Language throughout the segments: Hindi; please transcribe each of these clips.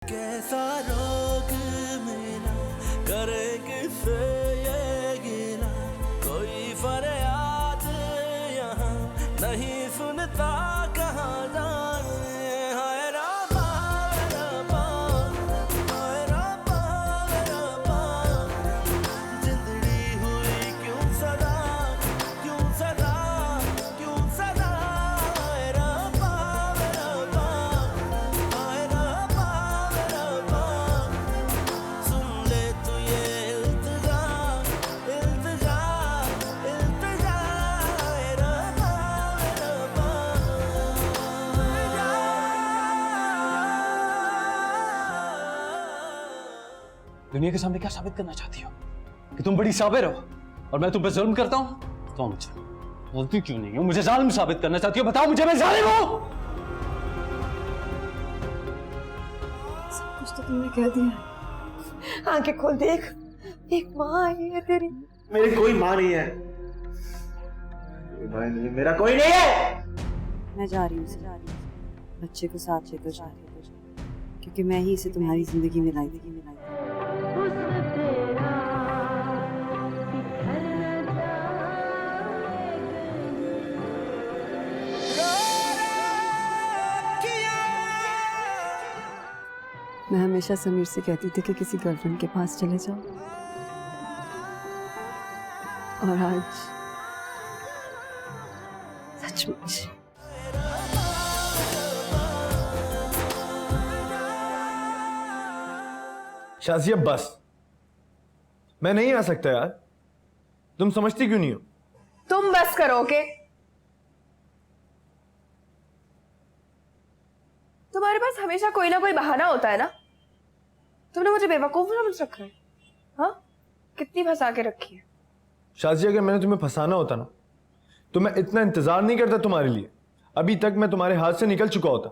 कैसा रोग मिला करे किसे ये गिला, कोई फरियाद यहाँ नहीं सुनता कहाँ जाए। हाय रब्बा रब्बा, हाय रब्बा रब्बा, जिंदड़ी हुई क्यों सदा, क्यों सदा, क्यों सदा। हाय रब्बा रब्बा, हाय रब्बा रब्बा, सुन ले तू ये इल्तिजा, इल्तिजा, इल्तिजा। हाय रब्बा रब्बा। दुनिया के सामने क्या साबित करना चाहती हो कि तुम बड़ी साबिर हो और मैं तुम पे जुल्म करता हूं? तो मुझे बोलती क्यों नहीं हो? मुझे जालिम साबित करना चाहती हो? बताओ मुझे, मैं जालिम हूं? सब कुछ तो तुमने कह दिया। आंखें खोल देख, एक माँ आई है तेरी। मेरी कोई माँ नहीं है, भाई नहीं, मेरा कोई नहीं है। मैं जा रही हूँ, बच्चे को साथ लेकर जा रही हूँ, क्योंकि मैं ही इसे तुम्हारी जिंदगी में लाई थी। मैं हमेशा समीर से कहती थी कि किसी गर्लफ्रेंड के पास चले जाओ, और आज सचमुच। शाजिया बस, मैं नहीं आ सकता यार। तुम समझती क्यों नहीं हो? तुम बस करो, ओके? तुम्हारे पास हमेशा कोई ना कोई बहाना होता है ना। तुमने मुझे बेवकूफ समझ रखा है, हाँ? कितनी फंसा के रखी है। शाजिया, अगर मैंने तुम्हें फंसाना होता ना तो मैं इतना इंतजार नहीं करता तुम्हारे लिए। अभी तक मैं तुम्हारे हाथ से निकल चुका होता।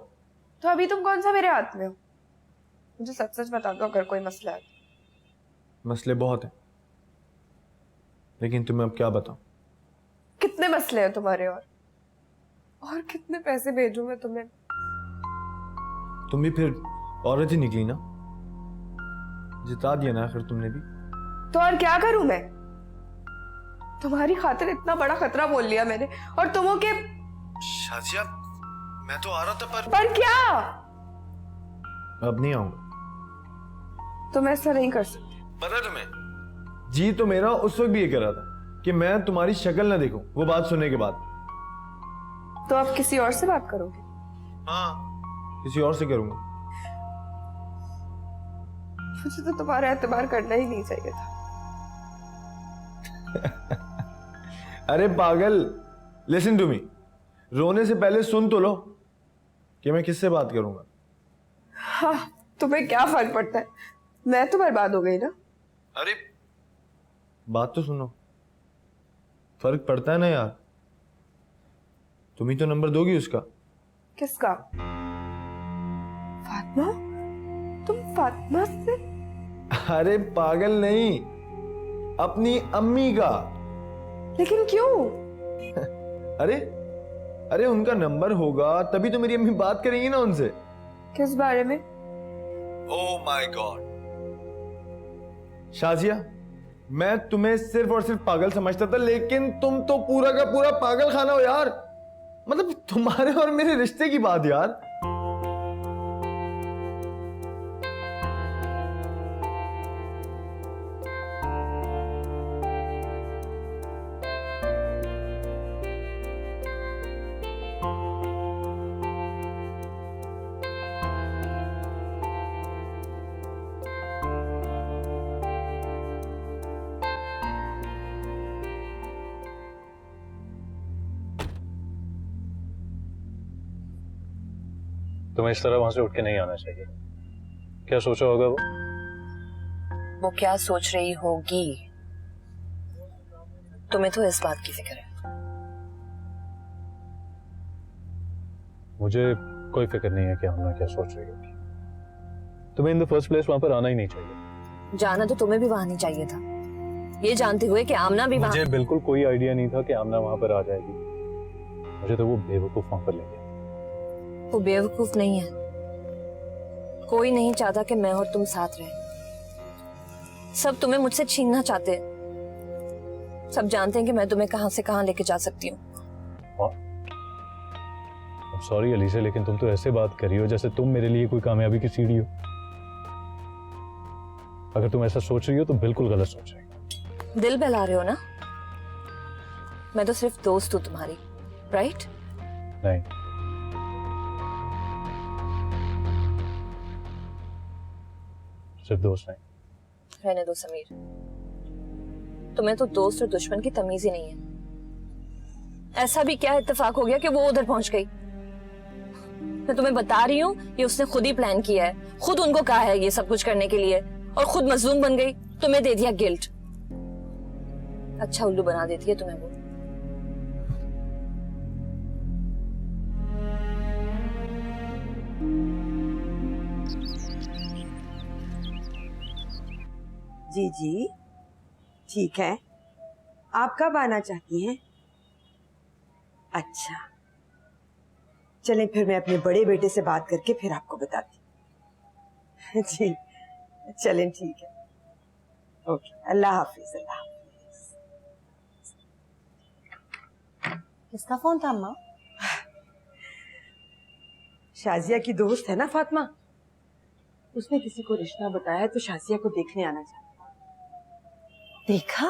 तो अभी तुम कौन सा मेरे हाथ में हो? मुझे सच सच बता दो अगर कोई मसला है। मसले बहुत हैं, लेकिन तुम्हें अब क्या बताऊं? कितने मसले हैं तुम्हारे? और कितने पैसे भेजूं मैं तुम्हें? तुम भी फिर औरत ही निकली ना, जिता दिया ना आखिर तुमने भी। तो और क्या करूं मैं? तुम्हारी खातिर इतना बड़ा खतरा बोल लिया मैंने, और तुम हो के। शाजिया, मैं तो आ रहा था पर क्या? अब नहीं आऊंगा। तुम ऐसा नहीं कर सकते। पता है तुम्हें, जी तो मेरा उस वक्त भी ये कर रहा था कि मैं तुम्हारी शक्ल ना देखूं वो बात सुनने के बाद। तो अब किसी और से बात करोगे? हाँ, किसी और से करूंगा। मुझे तो तुम्हारा एतबार करना ही नहीं चाहिए था। अरे पागल, लिसन टू मी। रोने से पहले सुन तो लो कि मैं किससे बात करूंगा। हाँ, तुम्हें क्या फर्क पड़ता है? मैं तो बर्बाद हो गई ना। अरे बात तो सुनो, फर्क पड़ता है ना यार। तुम ही तो नंबर दोगी उसका। किसका? फातिमा? तुम फातिमा से? अरे पागल नहीं, अपनी अम्मी का। लेकिन क्यों? अरे उनका नंबर होगा तभी तो मेरी अम्मी बात करेंगी ना उनसे। किस बारे में? ओह माय गॉड शाजिया, मैं तुम्हें सिर्फ और सिर्फ पागल समझता था, लेकिन तुम तो पूरा का पूरा पागल खाना हो यार। मतलब तुम्हारे और मेरे रिश्ते की बात यार। तुम्हें इस तरह वहां से उठ के नहीं आना चाहिए। क्या सोचा होगा वो क्या सोच रही होगी? तुम्हें तो इस बात की फिक्र है। मुझे कोई फिक्र नहीं है कि आमना क्या सोच रही होगी। तुम्हें इन द फर्स्ट प्लेस वहां पर आना ही नहीं चाहिए। जाना तो तुम्हें भी वहां नहीं चाहिए था, ये जानते हुए कि आमना भी मुझे वहां। बिल्कुल कोई आइडिया नहीं था कि आमना वहां पर आ जाएगी। मुझे तो वो बेवकूफ वहां पर ले गया। वो बेवकूफ नहीं है, कोई नहीं चाहता कि मैं और तुम साथ रहे। सब तुम्हें मुझसे छीनना चाहते हैं। सब जानते हैं कि मैं तुम्हें कहां से कहां लेके जा सकती हूँ। सॉरी अलीसा, लेकिन तुम तो ऐसे बात कर रही हो जैसे तुम मेरे लिए कोई कामयाबी की सीढ़ी हो। अगर तुम ऐसा सोच रही हो तो बिल्कुल गलत सोच रही हो। दिल बहला रहे हो ना? मैं तो सिर्फ दोस्त हूँ तुम्हारी, राइट? नहीं, सिर्फ दोस्त नहीं। रहने दो समीर, तुम्हें तो दोस्त और दुश्मन की तमीज ही नहीं है। ऐसा भी क्या इत्तेफाक हो गया कि वो उधर पहुंच गई? मैं तुम्हें बता रही हूँ, ये उसने खुद ही प्लान किया है, खुद उनको कहा है ये सब कुछ करने के लिए, और खुद मजलूम बन गई। तुम्हें दे दिया गिल्ट। अच्छा उल्लू बना देती है तुम्हें वो। जी जी ठीक है, आप कब आना चाहती हैं? अच्छा चलें, फिर मैं अपने बड़े बेटे से बात करके फिर आपको बताती हूँ। जी चलें, ठीक है, ओके, अल्लाह हाफिज। अल्लाह हाफिज। किसका फोन था अम्मा? शाजिया की दोस्त है ना फातिमा, उसने किसी को रिश्ता बताया है तो शाजिया को देखने आना चाहती। देखा,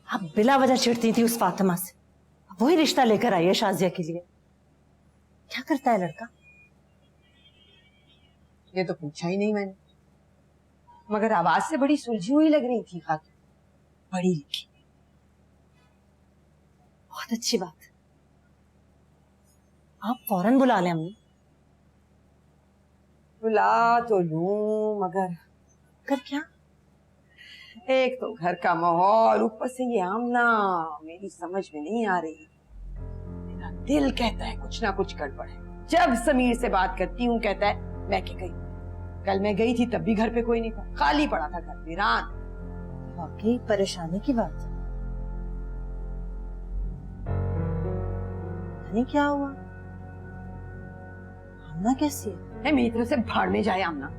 आप बिला वजह चिढ़ती थी उस फातिमा से, वही रिश्ता लेकर आई है शाजिया के लिए। क्या करता है लड़का? ये तो पूछा ही नहीं मैंने, मगर आवाज से बड़ी सुलझी हुई लग रही थी खातून, पढ़ी लिखी। बहुत अच्छी बात। आप फौरन बुला लें अम्मी। बुला तो लूं, मगर कर क्या? एक तो घर का माहौल, ऊपर से ये आमना मेरी समझ में नहीं आ रही। मेरा दिल कहता है कुछ ना कुछ गड़बड़ है। जब समीर से बात करती हूँ कहता है मैं क्या गई। कल मैं गई थी तब भी घर पे कोई नहीं था, खाली पड़ा था घर, वीरान। वाकई परेशानी की बात है। नहीं क्या हुआ? आमना कैसी है? मेरी तरफ से भाड़ में जाए आमना।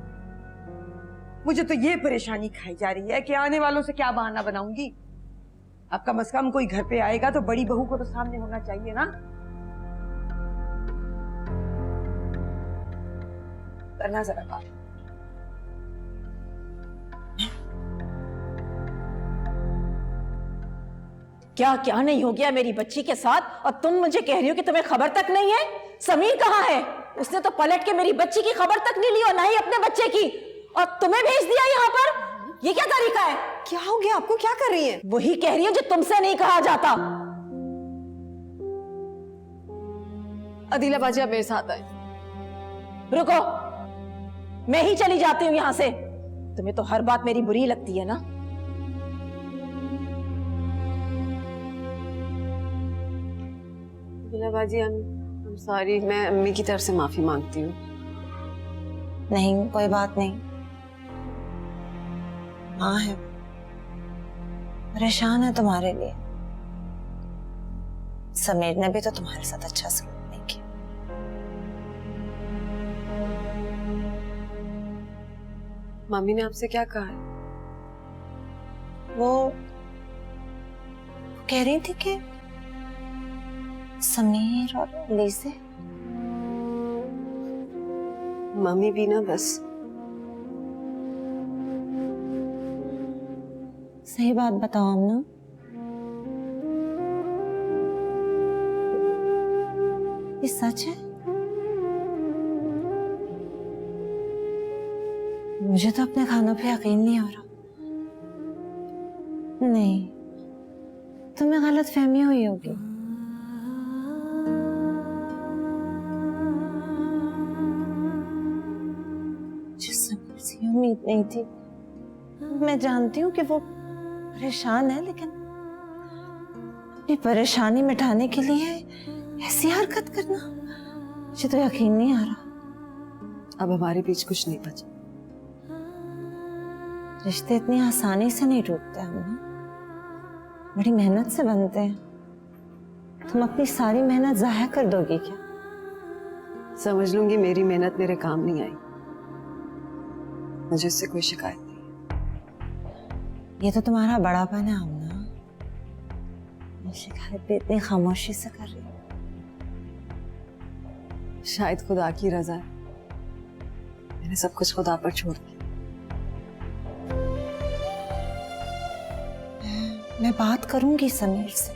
मुझे तो ये परेशानी खाई जा रही है कि आने वालों से क्या बहाना बनाऊंगी। अब कम से कम कोई घर पे आएगा तो बड़ी बहू को तो सामने होना चाहिए ना। करना जरा बात। क्या क्या नहीं हो गया मेरी बच्ची के साथ, और तुम मुझे कह रही हो कि तुम्हें खबर तक नहीं है? समीर कहाँ है? उसने तो पलट के मेरी बच्ची की खबर तक नहीं ली और ना ही अपने बच्चे की, और तुम्हें भेज दिया यहाँ पर। ये क्या तरीका है? क्या हो गया आपको? क्या कर रही है? वही कह रही हूँ जो तुमसे नहीं कहा जाता। अदीला बाजी आप मेरे साथ आए। रुको, मैं ही चली जाती हूँ यहाँ से। तुम्हें तो हर बात मेरी बुरी लगती है ना। अदीला बाजी I'm sorry, मैं अम्मी की तरफ से माफी मांगती हूँ। नहीं कोई बात नहीं, माँ है, परेशान है तुम्हारे लिए। समीर ने भी तो तुम्हारे साथ अच्छा सलूक नहीं किया। मम्मी ने आपसे क्या कहा है? वो कह रही थी कि समीर और लीसे। मम्मी भी ना बस सही बात बताओ अम्मा, ये सच है? मुझे तो अपने खानों पे यकीन नहीं हो रहा। नहीं, तुम्हें गलत फहमी हुई होगी। उम्मीद नहीं थी। मैं जानती हूँ कि वो परेशान है, लेकिन अपनी परेशानी मिटाने के लिए ऐसी हरकत करना, मुझे तो यकीन नहीं आ रहा। अब हमारे बीच कुछ नहीं बचा। रिश्ते इतनी आसानी से नहीं टूटते अम्मा, बड़ी मेहनत से बनते हैं। तुम अपनी सारी मेहनत जाया कर दोगी क्या? समझ लूंगी मेरी मेहनत मेरे काम नहीं आई। मुझे उससे कोई शिकायत नहीं। ये तो तुम्हारा बड़ापन है आमना, ये शिकायत भी इतनी खामोशी से कर रही हो। शायद खुदा की रजा है, मैंने सब कुछ खुदा पर छोड़ दिया। मैं बात करूंगी समीर से।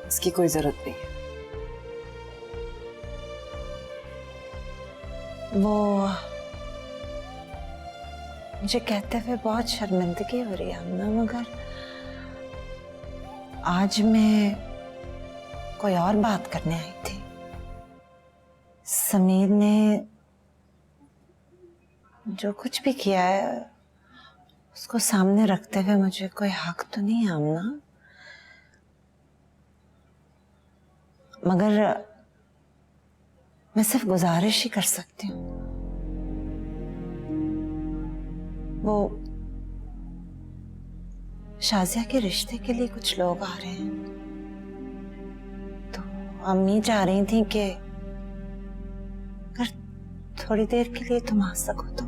इसकी कोई जरूरत नहीं है। वो मुझे कहते हुए बहुत शर्मिंदगी हो रही है आमना, मगर आज मैं कोई और बात करने आई थी। समीर ने जो कुछ भी किया है उसको सामने रखते हुए मुझे कोई हक तो नहीं है आमना, मगर मैं सिर्फ गुजारिश ही कर सकती हूँ। वो शाजिया के रिश्ते के लिए कुछ लोग आ रहे हैं, तो अम्मी चाह रही थी कि अगर थोड़ी देर के लिए तुम आ सको तो।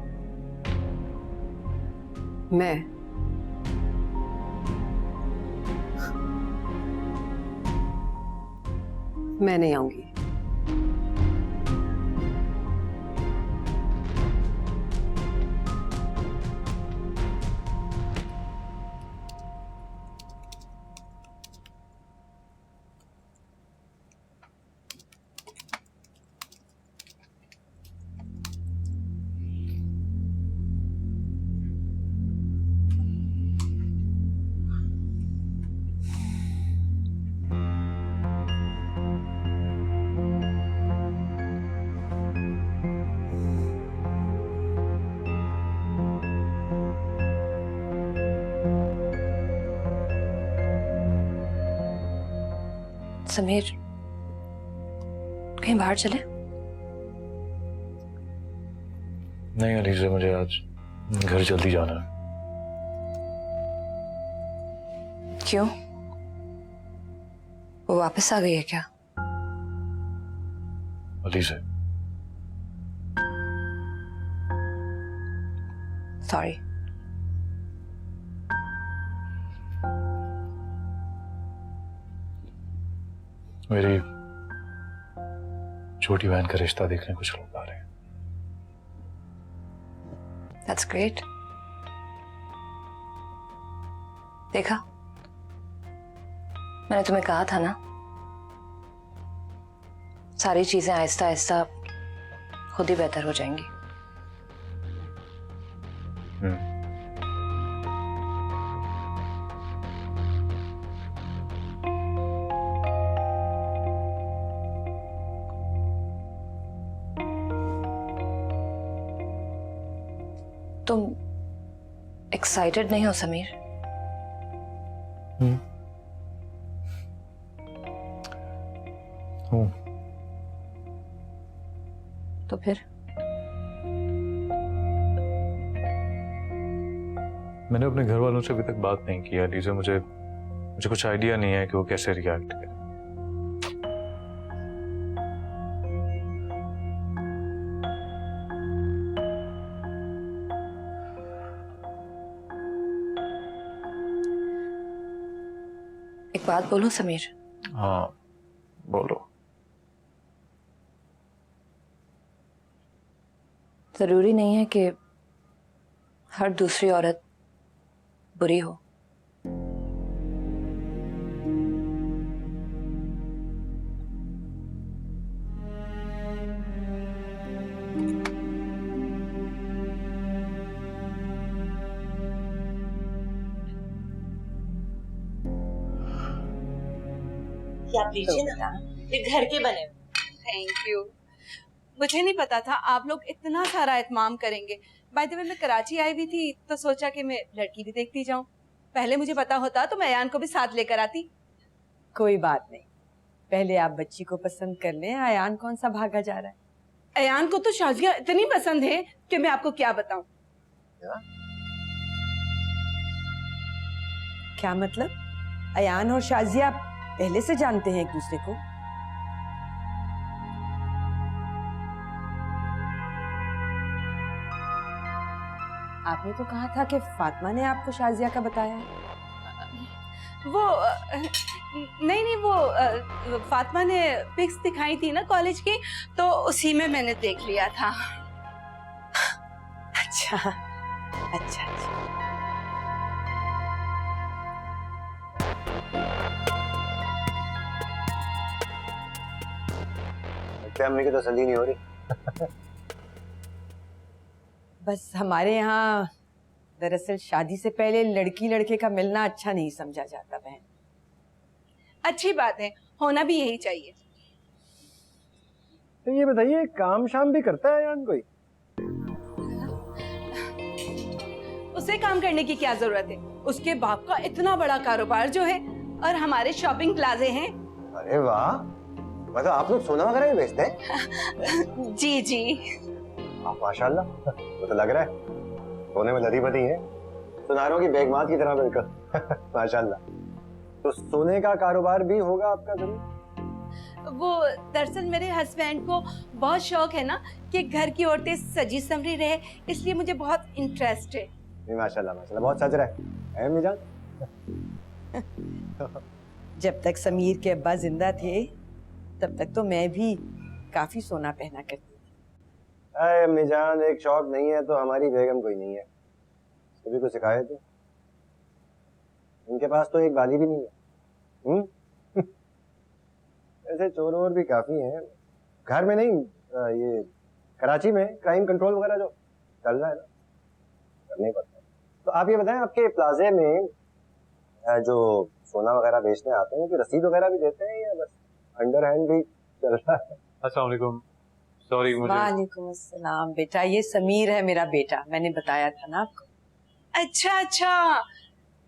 मैं नहीं आऊंगी। समीर, कहीं बाहर चले? नहीं अलीज़ा, मुझे आज घर जल्दी जाना है। क्यों? वो वापस आ गई है क्या? अलीज़ा, सॉरी। मेरी छोटी बहन का रिश्ता देखने कुछ लोग आ रहे हैं। That's great. देखा, मैंने तुम्हें कहा था ना, सारी चीजें आहिस्ता आहिस्ता खुद ही बेहतर हो जाएंगी। तुम एक्साइटेड नहीं हो समीर? हूँ। तो फिर मैंने अपने घर वालों से अभी तक बात नहीं की अलीज़ा, मुझे कुछ आइडिया नहीं है कि वो कैसे रिएक्ट करें। एक बात बोलूं समीर? हाँ बोलो। जरूरी नहीं है कि हर दूसरी औरत बुरी हो। आप लीजिए ना, ये घर के बने। Thank you. मुझे नहीं पता था आप लोग इतना सारा एहतमाम करेंगे। बाय द वे मैं कराची आई हुई थी तो सोचा कि मैं लड़की भी देखती जाऊं। पहले मुझे पता होता तो मैं अयान को भी साथ लेकर आती। कोई बात नहीं, पहले आप बच्ची को पसंद कर लें। अयान कौन सा भागा जा रहा है? अयान को तो शाजिया इतनी पसंद है कि मैं आपको क्या बताऊं। क्या मतलब? अयान और शाजिया पहले से जानते हैं एक दूसरे को? आपने तो कहा था कि फातिमा ने आपको शाजिया का बताया है। वो नहीं वो फातिमा ने पिक्स दिखाई थी ना कॉलेज की, तो उसी में मैंने देख लिया था। अच्छा अच्छा अच्छा। फैमिली की तसल्ली नहीं हो रही। बस हमारे यहाँ दरअसल शादी से पहले लड़की लड़के का मिलना अच्छा नहीं समझा जाता बहन। अच्छी बात है, होना भी यही चाहिए। तो ये बताइए, काम शाम भी करता है यान कोई? उसे काम करने की क्या जरूरत है? उसके बाप का इतना बड़ा कारोबार जो है, और हमारे शॉपिंग प्लाजे हैं। अरे वाह, मतलब आप लोग सोना वगैरह भी बेचते हैं? जी जी। आप माशाल्लाह, वो तो लग रहा है सोने में लदी बदी है, सुनारों की बेगमात की तरह बिल्कुल। माशाल्लाह। तो सोने का कारोबार भी होगा आपका जरूर? वो दरअसल मेरे हस्बैंड को बहुत शौक है ना कि घर की औरतें सजी संवरी रहे, इसलिए मुझे बहुत इंटरेस्ट है। माशाल्लाह माशाल्लाह, बहुत सज रहा है अम्मी जान। जब तक समीर के अब्बा जिंदा थे तब तक तो मैं भी काफी सोना पहना करती थी। अरे अम्मी जान, एक शौक नहीं है तो हमारी बेगम कोई नहीं है, सभी को सिखाए थे। उनके पास तो एक बाली भी नहीं है। ऐसे चोर वोर भी काफी हैं घर में, नहीं ये कराची में क्राइम कंट्रोल वगैरह जो चल रहा है ना, करना ही पड़ता है। तो आप ये बताएं, आपके प्लाजे में जो सोना वगैरह बेचने आते हैं, कि रसीद वगैरह भी देते हैं या बस अंडर हैंड भी चल रहा है? अस्सलाम वालेकुम, सॉरी मुझे। वालेकुम अस्सलाम। बेटा ये समीर है मेरा बेटा, मैंने बताया था ना आपको। अच्छा अच्छा,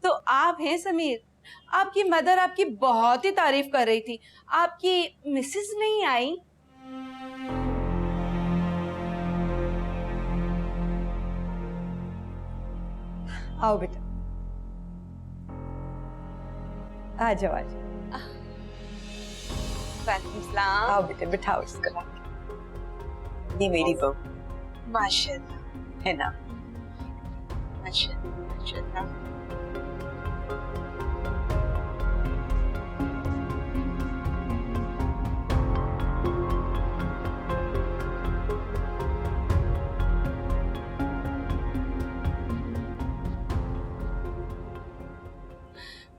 तो आप हैं समीर। आपकी मदर आपकी बहुत ही तारीफ कर रही थी। आपकी मिसेस नहीं आई? आओ बेटा, आ जाओ आ जाओ। वालेकुम सलाम। आओ बेटा, बिठाओ इसको। ये मेरी बहू माशाल्लाह। है ना। माशाल्लाह माशाल्लाह।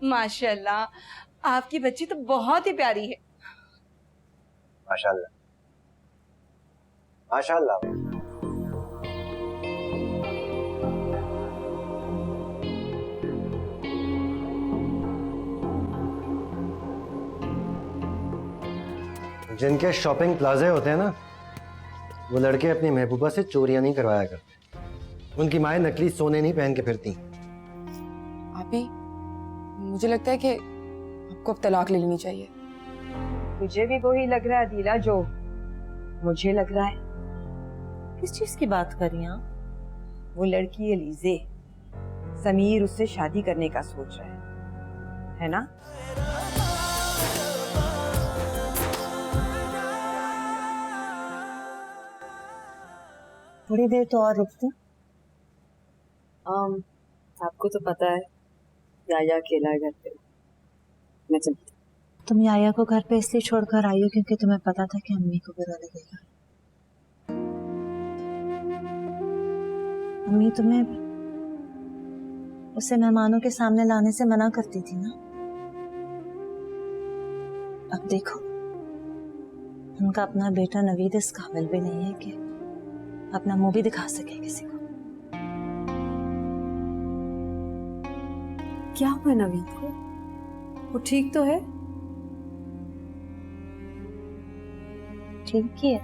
माशाल्लाह, आपकी बच्ची तो बहुत ही प्यारी है। माशाल्लाह माशाल्लाह। जिनके शॉपिंग प्लाजे होते हैं ना, वो लड़के अपनी महबूबा से चोरियां नहीं करवाया करते। उनकी माएं नकली सोने नहीं पहन के फिरती। आपी, मुझे लगता है कि आपको अब तलाक ले लेनी चाहिए। तुझे भी वही लग रहा है अदीला जो मुझे लग रहा है? किस चीज की बात कर रही हैं आप? वो लड़की एलिजे, समीर उससे शादी करने का सोच रहा है ना? थोड़ी देर तो और रुकते। आपको तो पता है याया अकेला है घर पे, मैं चलती। तुम याया को घर पे इसलिए छोड़कर आई हो क्योंकि तुम्हें पता था कि अम्मी को बुरा लगेगा। अम्मी तुम्हें उसे मेहमानों के सामने लाने से मना करती थी ना। अब देखो, उनका अपना बेटा नवीद इस काबिल भी नहीं है कि अपना मुंह भी दिखा सके किसी को। क्या हुआ नवीद को? वो ठीक तो है? ठीक ही है,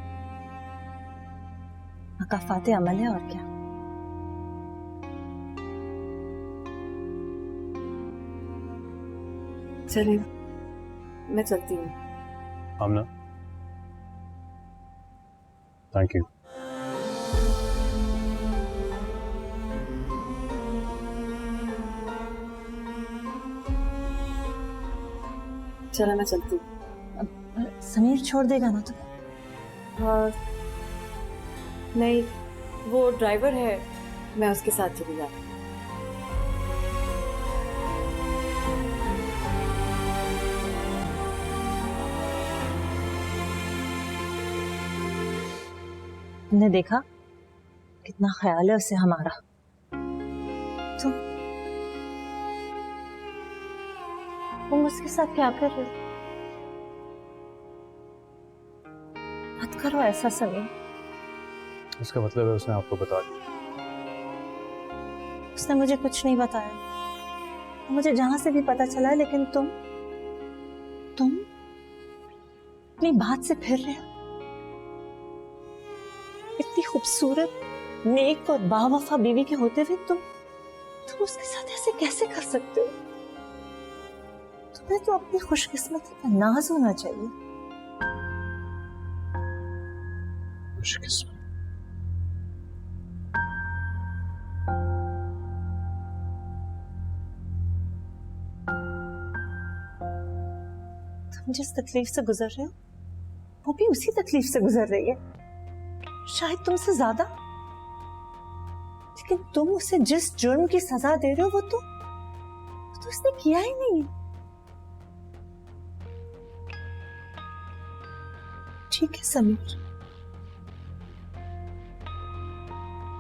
मकाफाते अमल है और क्या। चलिए मैं चलती हूँ। आमना, थैंक यू। चलो मैं चलती हूँ। समीर छोड़ देगा ना तुम्हें? हाँ, नहीं, वो ड्राइवर है, मैं उसके साथ चली जाती हूँ। तुमने देखा कितना ख्याल है उसे हमारा। तुम उसके साथ क्या कर रहे हो? मत करो ऐसा समीर। इसका मतलब है उसने आपको बता दिया? उसने मुझे कुछ नहीं बताया, मुझे जहां से भी पता चला है, लेकिन तुम अपनी बात से फिर रहे हो। इतनी खूबसूरत, नेक और बावफा बीवी के होते हुए तुम उसके साथ ऐसे कैसे कर सकते हो? तुम्हें तो अपनी खुशकिस्मती पर नाज होना चाहिए। खुशकिस्मत? तुम जिस तकलीफ से गुजर रहे हो वो भी उसी तकलीफ से गुजर रही है, शायद तुमसे ज्यादा। लेकिन तुम उसे जिस जुर्म की सजा दे रहे हो वो तो उसने किया ही नहीं। ठीक है समीर,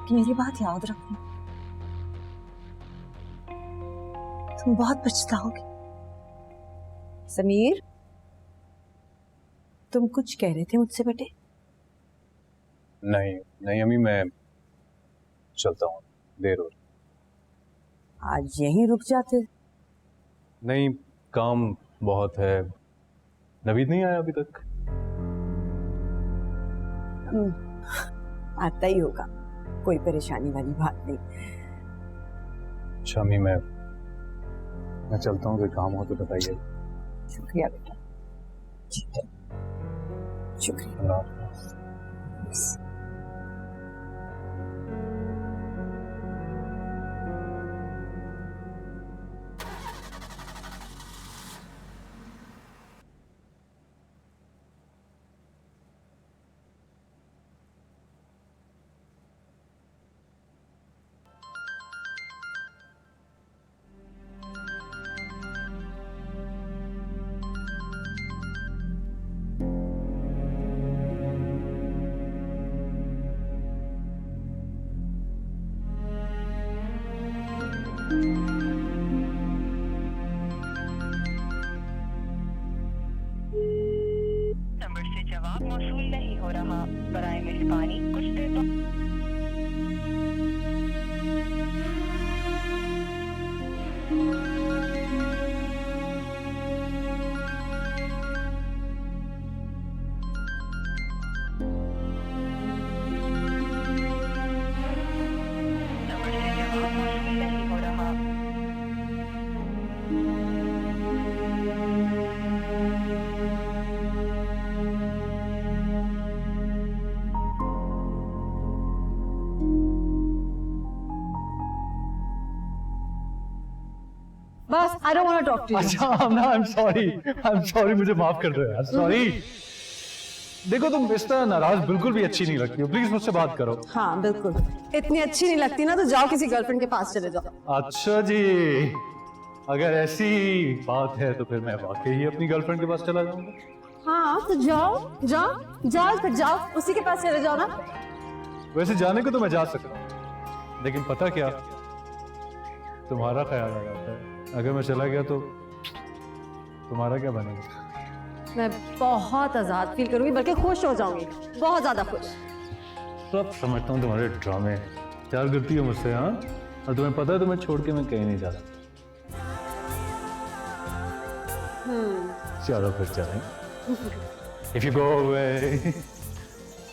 कि मेरी बात याद रखना, तुम बहुत पछताओगे। समीर, तुम कुछ कह रहे थे मुझसे बेटे? नहीं अम्मी, मैं चलता हूँ, देर हो रही। आज यहीं रुक जाते। नहीं, काम बहुत है। नवीद नहीं आया अभी तक? आता ही होगा, कोई परेशानी वाली बात नहीं। अच्छा अम्मी, मैं चलता हूँ, कोई काम हो तो बताइए। शुक्रिया बेटा। ठीक है, शुक्रिया। अल्लाह हाफ़िज़। नंबर से जवाब मौसूल नहीं हो रहा, बराए मेहरबानी कुछ देर बाद। नंबर से जवाब मौसूल नहीं हो रहा। बस, I don't want to talk to you. अच्छा I'm sorry, मुझे माफ कर दो यार, सॉरी। देखो तुम इस तरह नाराज बिल्कुल भी अच्छी नहीं लगती हो, प्लीज मुझसे बात करो। हाँ बिल्कुल, इतनी अच्छी नहीं लगती ना तो जाओ किसी गर्लफ्रेंड के पास चले जाओ। अच्छा जी, अगर ऐसी बात है तो फिर मैं वाकई ही अपनी गर्लफ्रेंड के पास चला जाऊंगा। हाँ तो जाओ फिर जाओ, उसी के पास चले जाओ ना। वैसे जाने को तो मैं जा सकता हूँ, लेकिन पता क्या, तुम्हारा ख्याल आ जाता है। अगर मैं चला गया तो तुम्हारा क्या बनेगा? मैं बहुत आजाद फील करूंगी, बल्कि खुश हो जाऊंगी, बहुत ज्यादा खुश। सब समझता हूँ तुम्हारे ड्रामे, प्यार करती हो मुझसे, हाँ? और तुम्हें पता है तुम्हें छोड़ के मैं कहीं नहीं जा सकता। चलो फिर चलें। If you go away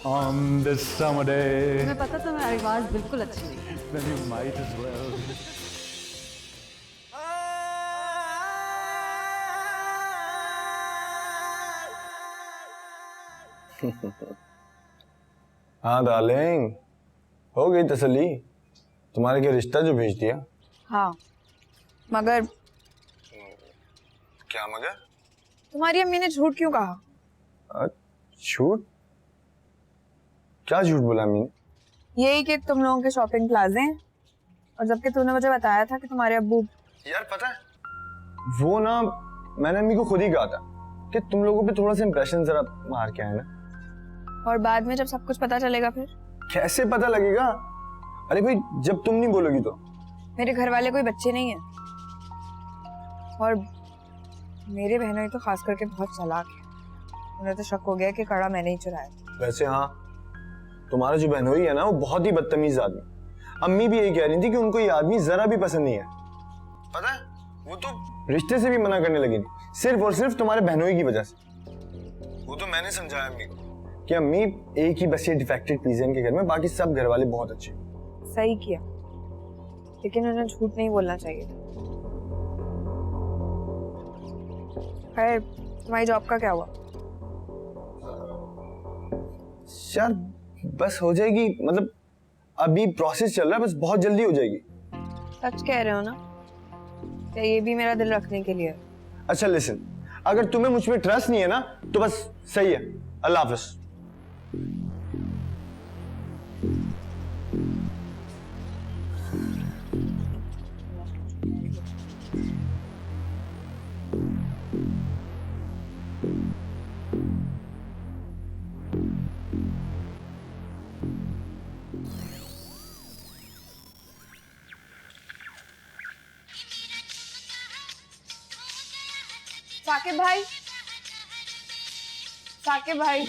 on this summer day, तुम्हें पता तुम्हारी आवाज बिल्कुल अच्छी नहीं है। then you might as well. हाँ डार्लिंग, हो गई तसल्ली? तुम्हारे क्या रिश्ता जो भेज दिया? हाँ, मगर क्या मगर? तुम्हारी अम्मी ने झूठ क्यों कहा? झूठ? क्या झूठ बोला अम्मी? यही कि तुम लोगों के शॉपिंग प्लाजे हैं और जबकि तूने मुझे बताया था कि तुम्हारे अब्बू। यार पता है, वो ना मैंने अम्मी को खुद ही कहा था कि तुम लोगों पे थोड़ा सा इंप्रेशन जरा मार के आए ना। और बाद में जब सब कुछ पता चलेगा फिर? कैसे पता लगेगा? अरे भाई जब तुम नहीं बोलोगी तो। मेरे घर वाले कोई बच्चे नहीं है, और मेरे बहनोई तो खास करके बहुत चालाक है। उन्हें तो शक हो गया कि कड़ा मैंने ही चुराया। वैसे हाँ, तुम्हारा जो बहनोई है ना वो बहुत ही बदतमीज आदमी। अम्मी भी यही कह रही थी कि उनको ये आदमी जरा भी पसंद नहीं है। पता है, वो तो रिश्ते से भी मना करने लगी थी, सिर्फ और सिर्फ तुम्हारे बहनोई की वजह से। वो तो मैंने समझाया अम्मी को कि अम्मी एक ही बस ये डिफेक्टेड पीस है इनके घर में, बाकी सब घर वाले बहुत अच्छे। सही किया, लेकिन उन्हें झूठ नहीं बोलना चाहिए। खैर, तुम्हारी जॉब का क्या हुआ? यार बस हो जाएगी, मतलब अभी प्रोसेस चल रहा है, बस बहुत जल्दी हो जाएगी। सच कह रहे हो ना? क्या ये भी मेरा दिल रखने के लिए? अच्छा लिसन, अगर तुम्हें मुझ पे ट्रस्ट नहीं है ना तो बस सही है, अल्लाह हाफिज। साकिब भाई, साकिब भाई।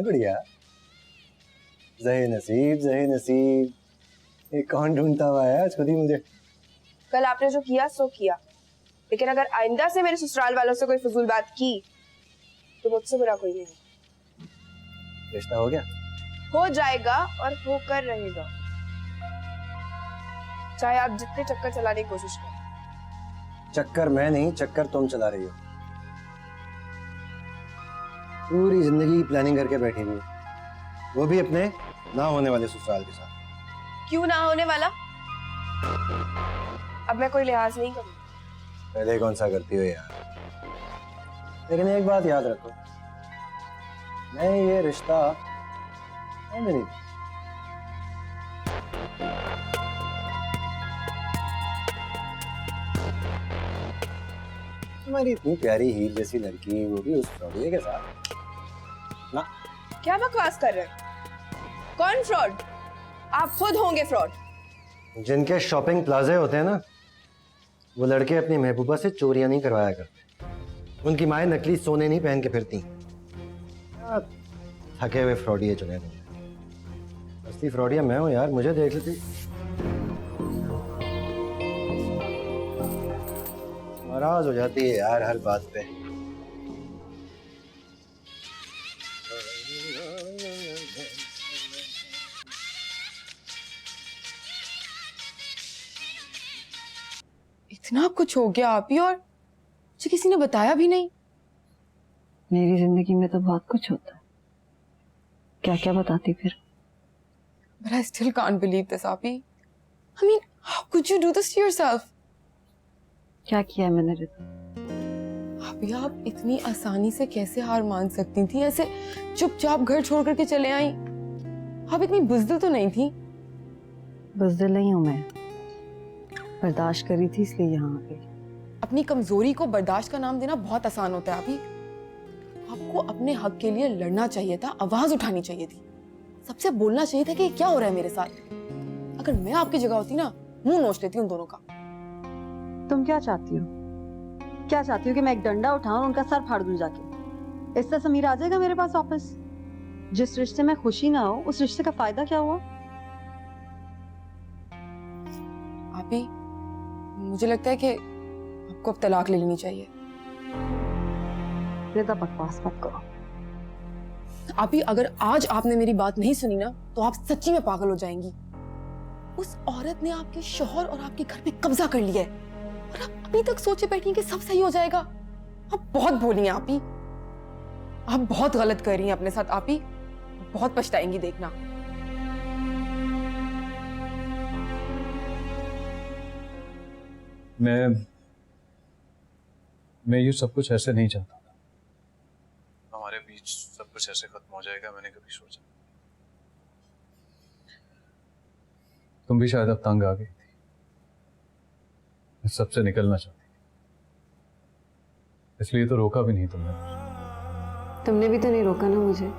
बढ़िया। ज़ही नसीब, ज़ही नसीब। ये कौन ढूंढता हुआ है आज खुद ही मुझे? कल आपने जो किया सो किया, लेकिन अगर आइंदा से मेरे ससुराल वालों से कोई फजूल बात की तो मुझसे बुरा कोई नहीं। रिश्ता हो गया? हो जाएगा और होकर रहेगा, चाहे आप जितने चक्कर चलाने की कोशिश करें। चक्कर मैं नहीं, चक्कर तुम चला रही हो। पूरी जिंदगी प्लानिंग करके बैठी हुई, वो भी अपने ना होने वाले ससुराल के साथ। क्यों ना होने वाला? अब मैं कोई लिहाज नहीं करूंगी। पहले कौन सा करती हो यार। लेकिन एक बात याद रखो, मैं ये रिश्ता नहीं। तुम्हारी इतनी प्यारी हील जैसी लड़की, वो भी उस फ्रॉडिये के साथ ना। क्या बकवास कर रहे हैं? कौन फ्रॉड? आप खुद होंगे फ्रॉड। जिनके शॉपिंग प्लाजे होते हैं ना, वो लड़के अपनी महबूबा से चोरियां नहीं करवाया करते। उनकी माएं नकली सोने नहीं पहन के फिरती। थके हुए फ्रॉडिये चुने थे। असली फ्रॉडिया मैं हूं यार, मुझे देख लेती। नाराज हो जाती है यार हर बात पे। इतना कुछ हो गया आप ही, और मुझे किसी ने बताया भी नहीं। मेरी जिंदगी में तो बहुत कुछ होता है, क्या क्या बताती फिर। But I still can't believe this, Api. I mean, how could you do this to yourself? क्या किया है मैंने रिता? अभी आप इतनी आसानी से कैसे हार मान सकती थी? ऐसे चुपचाप घर छोड़ करके चले आई। आप इतनी बुज़दिल तो नहीं थी। बुज़दिल नहीं हूँ मैं, बर्दाश्त करी थी इसलिए यहाँ आ गई। अपनी कमजोरी को बर्दाश्त का नाम देना बहुत आसान होता है अभी। आपको अपने हक के लिए लड़ना चाहिए था, आवाज उठानी चाहिए थी, सबसे बोलना चाहिए था कि क्या हो रहा है मेरे साथ। अगर मैं आपकी जगह होती ना, मुंह नोच लेती उन दोनों का। तुम क्या चाहती हो? क्या चाहती हो कि मैं एक डंडा उठाऊं और उनका सर फाड़ दूं जाके? इससे समीर आ जाएगा मेरे पास वापस। जिस रिश्ते में खुशी ना हो, उस रिश्ते का फायदा क्या हुआ? आपी, मुझे लगता है कि आपको अब तलाक ले लेनी चाहिए। रिता बकवास मत करो। आपी, अगर आज आपने मेरी बात नहीं सुनी ना, तो आप सच्ची में पागल हो जाएंगी। उस औरत ने आपके शौहर और आपके घर पे कब्जा कर लिया है, और आप अभी तक सोचे बैठी हैं कि सब सही हो जाएगा। आप बहुत भोली हैं आपी, आप बहुत गलत कर रही हैं अपने साथ आपी, बहुत पछताएंगी देखना। मैं ये सब कुछ ऐसे नहीं चाहता था। हमारे बीच सब कुछ ऐसे खत्म हो जाएगा मैंने कभी सोचा। तुम भी शायद अब तंग आ गई थी, इस सबसे निकलना चाहती थी, इसलिए तो रोका भी नहीं तुमने। तुमने भी तो नहीं रोका ना मुझे,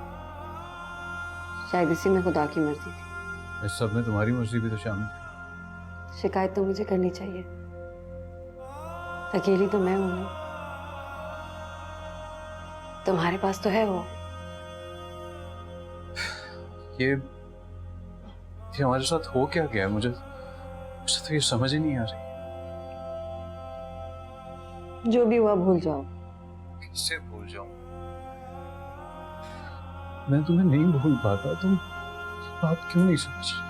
शायद इसी में खुदा की मर्जी थी। इस सब में तुम्हारी मर्जी भी तो शामिल थी। शिकायत तो मुझे करनी चाहिए, अकेली तो मैं हूं ना, तुम्हारे पास तो है वो। ये हमारे साथ हो क्या गया, मुझे तो ये समझ ही नहीं आ रही। जो भी हुआ भूल जाओ। कैसे भूल जाऊं? मैं तुम्हें नहीं भूल पाता, तुम बात क्यों नहीं समझ रही?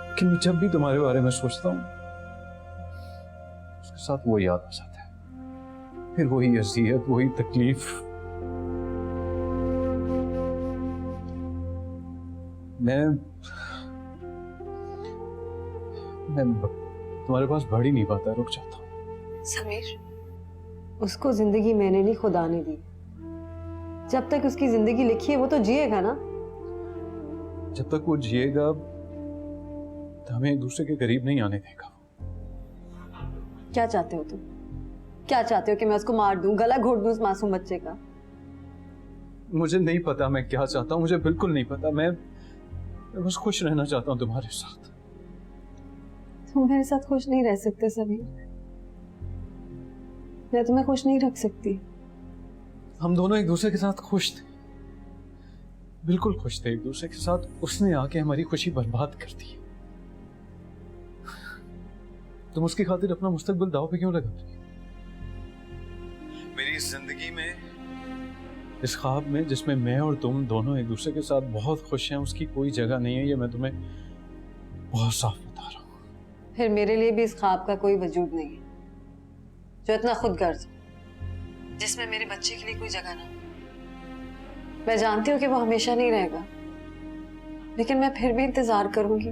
लेकिन मैं जब भी तुम्हारे बारे में सोचता हूँ उसके साथ वो याद आ जाता है, फिर वही अज़ियत, वही तकलीफ। मैं तुम्हारे पास बढ़ ही नहीं पाता, रुक जाता हूँ। समीर, उसको जिंदगी मैंने नहीं खुदा ने दी। जब तक उसकी जिंदगी लिखी है वो तो जिएगा ना। जब तक वो जिएगा तो हमें एक दूसरे के करीब नहीं आने देगा। क्या चाहते हो तुम? क्या चाहते हो कि मैं उसको मार दूं, गला घोट दूं उस मासूम बच्चे का? मुझे नहीं पता मैं क्या चाहता हूँ, मुझे बिल्कुल नहीं पता। मैं बस खुश रहना चाहता हूँ तुम्हारे साथ। तुम मेरे साथ खुश नहीं रह सकते समीर, मैं तुम्हें खुश नहीं रख सकती। हम दोनों एक दूसरे के साथ खुश थे, बिल्कुल खुश थे एक दूसरे के साथ। उसने आके हमारी खुशी बर्बाद कर दी। तुम उसकी खातिर अपना मुस्तकबिल दांव पे क्यों लगा रही? मेरी जिंदगी में, इस ख्वाब में जिसमें मैं और तुम दोनों एक दूसरे के साथ बहुत खुश हैं, उसकी कोई जगह नहीं है। ये मैं तुम्हें बहुत साफ बता रहा हूँ। फिर मेरे लिए भी इस ख्वाब का कोई वजूद नहीं है जो इतना खुदगर्ज, जिसमें मेरे बच्चे के लिए कोई जगह ना। मैं जानती हूँ कि वो हमेशा नहीं रहेगा, लेकिन मैं फिर भी इंतजार करूंगी।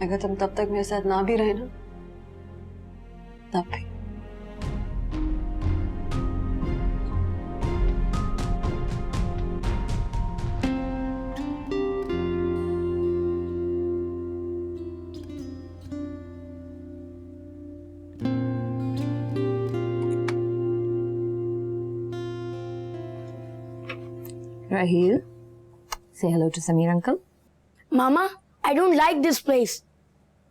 अगर तुम तब तक मेरे साथ ना भी रहे ना, तब भी। Raheel, say hello to Sameer uncle. Mama, I don't like this place.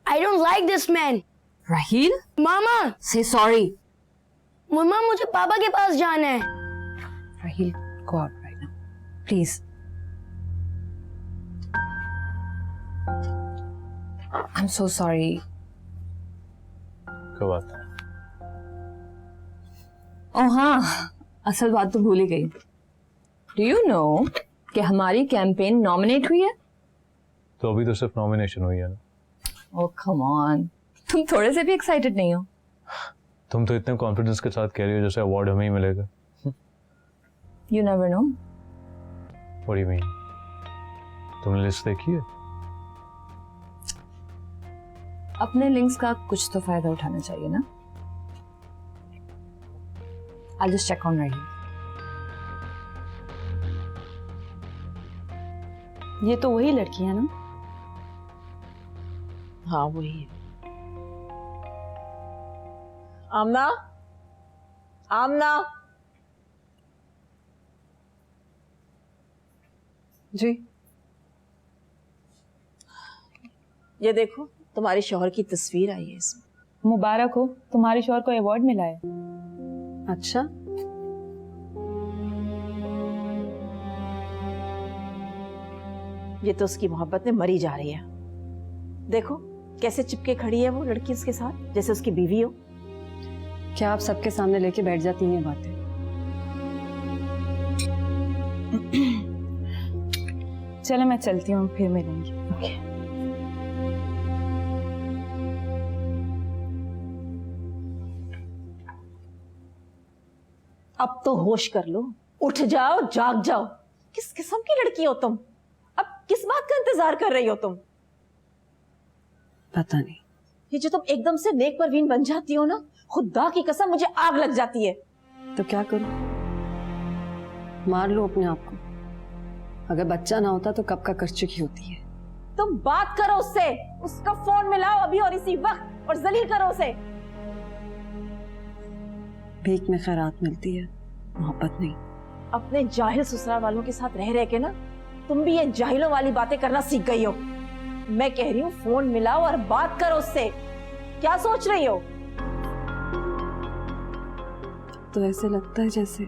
I don't like this man. Raheel? Mama! Say sorry. मम्मा मुझे पापा के पास जाना है। Raheel, go out right now. Please. I'm so sorry. क्या बात है? Oh हाँ, असल बात तो भूल ही गई। Do you know कि हमारी कैंपेन नॉमिनेट हुई है? तो अभी तो सिर्फ नॉमिनेशन हुई है ना। Oh come on, तुम थोड़े से भी एक्साइटेड नहीं हो? तुम तो इतने कॉन्फिडेंस के साथ कह रही हो जैसे अवार्ड हमें ही मिलेगा। You never know. What do you mean? तुमने लिस्ट देखी है? अपने लिंक्स का कुछ तो फायदा उठाना चाहिए ना। I'll just check on Raheel. ये तो वही लड़की है ना? हाँ वही है। आमना, आमना। जी। ये देखो तुम्हारे शौहर की तस्वीर आई है इसमें। मुबारक हो, तुम्हारे शौहर को अवार्ड मिला है। अच्छा, ये तो उसकी मोहब्बत में मरी जा रही है। देखो कैसे चिपके खड़ी है वो लड़की उसके साथ, जैसे उसकी बीवी हो। क्या आप सबके सामने लेके बैठ जाती हैं बातें? चलो मैं चलती हूँ, फिर मिलेंगे। अब तो होश कर लो, उठ जाओ, जाग जाओ। किस किस्म की लड़की हो तुम? अब किस बात का इंतजार कर रही हो तुम? पता नहीं, ये जो तुम एकदम से नेक परवीन बन जाती हो ना, खुदा की कसम मुझे आग लग जाती है। तो क्या करूं? मार लो अपने आप को। अगर बच्चा ना होता तो कब का कर चुकी होती है। तुम बात करो उससे, उसका फोन मिलाओ अभी और इसी वक्त, और जलील करो उसे। भीख में खैरात मिलती है, मोहब्बत नहीं। अपने जाहिल ससुराल वालों के साथ रह रह के ना तुम भी ये जाहिलों वाली बातें करना सीख गई हो। मैं कह रही हूँ फोन मिलाओ और बात करो उससे। क्या सोच रही हो? तो ऐसे लगता है जैसे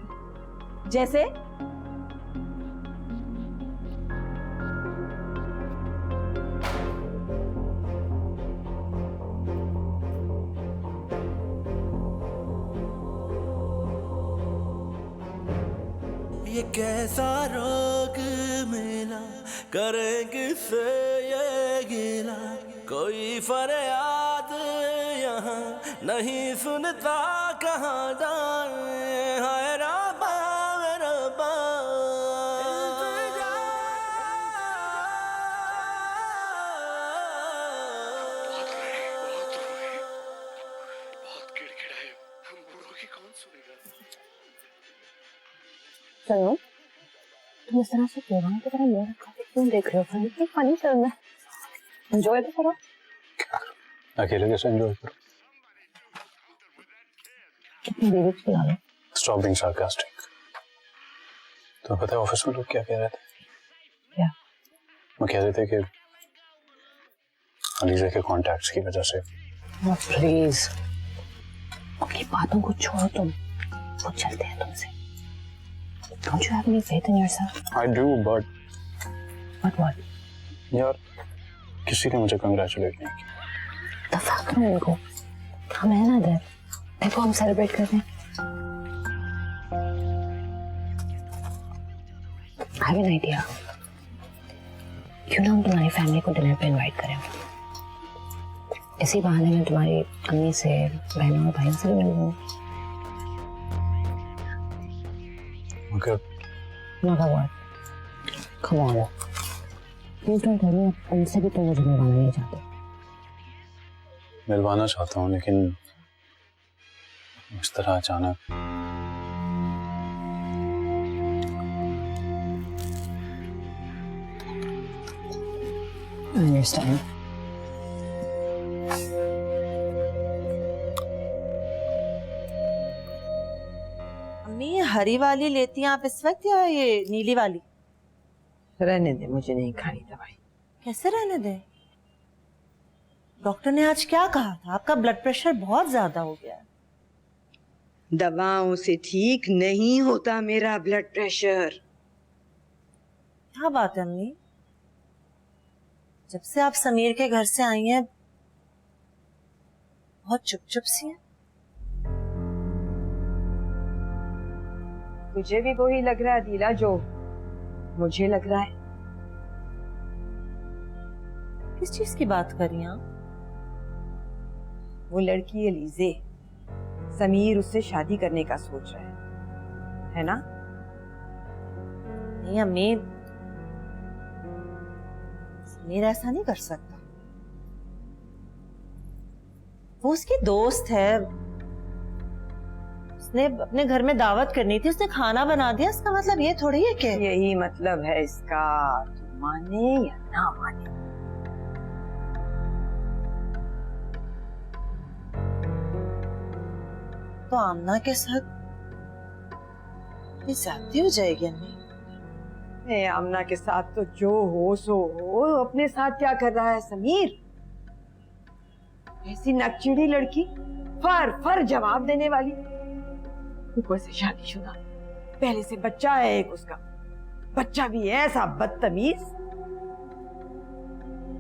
ये कैसा रोग मिला, करेंगे से ये गिला, कोई फरियाद यहाँ नहीं सुनता, कहाँ जाए हाय रब्बा रब्बा। चलो तुम इस तरह से प्रोग्राम की तरह मेरा काफी क्यों देख रहे हो? इतनी फनी फिल्म है, एंजॉय तो करो। अकेले कैसे एंजॉय करो? कितनी देर चला लो। Stop being sarcastic. तो पता है ऑफिस में लोग क्या कह रहे थे? क्या? वो कह रहे थे कि अलीजा के कॉन्टैक्ट्स की वजह से। प्लीज अपनी बातों को छोड़ो, तुम वो चलते हैं तुमसे। Don't you have any faith in yourself? I do, but what? यार किसी ने मुझे कंग्रेचुलेट नहीं किया। दफा करो उनको, हम है ना इधर, देखो हम सेलिब्रेट कर रहे हैं। I have an idea. क्यों ना हम तुम्हारी फैमिली को डिनर पे इनवाइट करें? इसी बहाने में तुम्हारी अम्मी से, बहनों और भाइयों से भी मिल लूंगी। मगर what? Come on. Please don't tell me उनसे भी तो मुझे मिलवाना नहीं चाहते। मिलवाना चाहता हूँ, लेकिन इस तरह अचानक। I understand. अम्मी हरी वाली लेती हैं आप इस वक्त या ये नीली वाली? रहने दे, मुझे नहीं खानी दवाई। कैसे रहने दे? डॉक्टर ने आज क्या कहा था? आपका ब्लड प्रेशर बहुत ज्यादा हो गया है। दवाओं से ठीक नहीं होता मेरा ब्लड प्रेशर। क्या बात है अम्मी? जब से आप समीर के घर से आई हैं बहुत चुप चुप सी हैं। मुझे भी वही लग रहा है दिला जो मुझे लग रहा है। किस चीज की बात कर रही हैं आप? वो लड़की एलिजे, समीर उससे शादी करने का सोच रहा है ना? नहीं अम्मी, समीर ऐसा नहीं कर सकता। वो उसकी दोस्त है, उसने अपने घर में दावत करनी थी, उसने खाना बना दिया। इसका मतलब ये थोड़ी है कि यही मतलब है इसका, तू माने या ना माने। तो आमना के साथ ये ज्यादती हो जाएगी अम्मी। आमना के साथ तो जो हो सो हो, अपने साथ क्या कर रहा है समीर? ऐसी नकचिड़ी लड़की, फर जवाब देने वाली, ऊपर से शादीशुदा, पहले से बच्चा है एक उसका, बच्चा भी है ऐसा बदतमीज।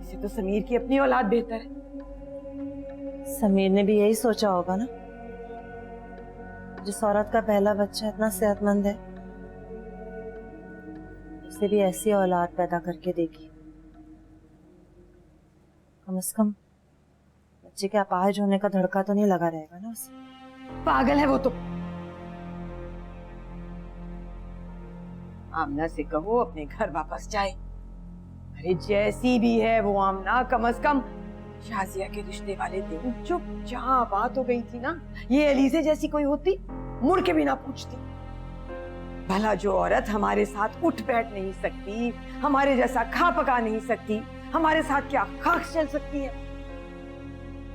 इसे तो समीर की अपनी औलाद बेहतर है। समीर ने भी यही सोचा होगा ना, जिस औरत का पहला बच्चा इतना सेहतमंद है उसे भी ऐसी औलाद पैदा करके देगी। कम से कम बच्चे के अपाहिज होने का धड़का तो नहीं लगा रहेगा ना उसे। पागल है वो तो। आमना से कहो अपने घर वापस जाए। अरे जैसी भी है वो आमना, कम से कम शाजिया के रिश्ते वाले दिन चुपचाप बात हो गई थी ना, ये एलिसे जैसी कोई होती मुड़ के भी ना पूछती। भला जो औरत हमारे साथ उठ बैठ नहीं सकती, हमारे जैसा खा पका नहीं सकती, हमारे साथ क्या खाक चल सकती है?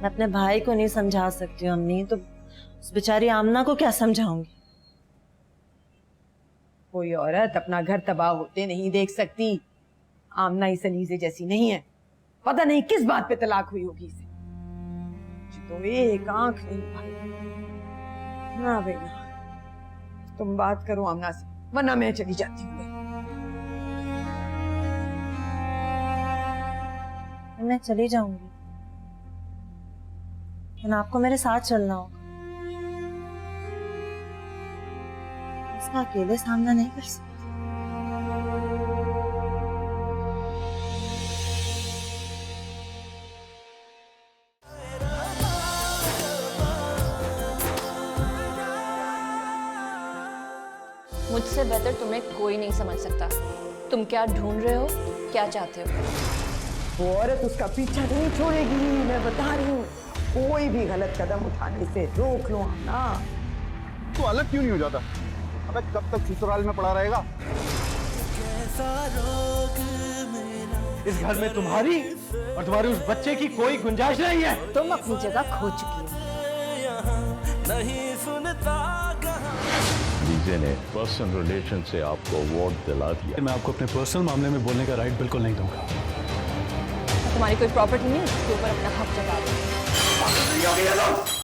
मैं अपने भाई को नहीं समझा सकती हूँ अम्मी, तो उस बेचारी आमना को क्या समझाऊंगी? कोई औरत अपना घर तबाह होते नहीं देख सकती। आमना इस अलीजे जैसी नहीं है। पता नहीं किस बात पे तलाक हुई होगी इसे, तो एक आंख नहीं भाई। ना बेना, तुम बात करो आमना से, वरना मैं चली जाती हूँ। मैं चली जाऊंगी, लेकिन आपको मेरे साथ चलना होगा। इसका अकेले सामना नहीं कर सकती। मुझसे बेहतर तुम्हें कोई नहीं समझ सकता। तुम क्या ढूंढ रहे हो, क्या चाहते हो? वो औरत उसका पीछा नहीं छोड़ेगी, मैं बता रही हूँ। कोई भी गलत कदम उठाने से रोक लो आमना। तू अलग क्यों नहीं हो जाता? अबे कब तक ससुराल में पड़ा रहेगा? इस घर में तुम्हारी और तुम्हारे उस बच्चे की कोई गुंजाइश नहीं है। तुम अपनी जगह खो चुकी हो। नहीं सुनता डीजे ने पर्सनल रिलेशन से आपको अवार्ड दिला दिया। मैं आपको अपने पर्सनल मामले में बोलने का राइट बिल्कुल नहीं दूंगा। तुम्हारी कोई प्रॉपर्टी नहीं, उसके ऊपर अपना हक जता दो।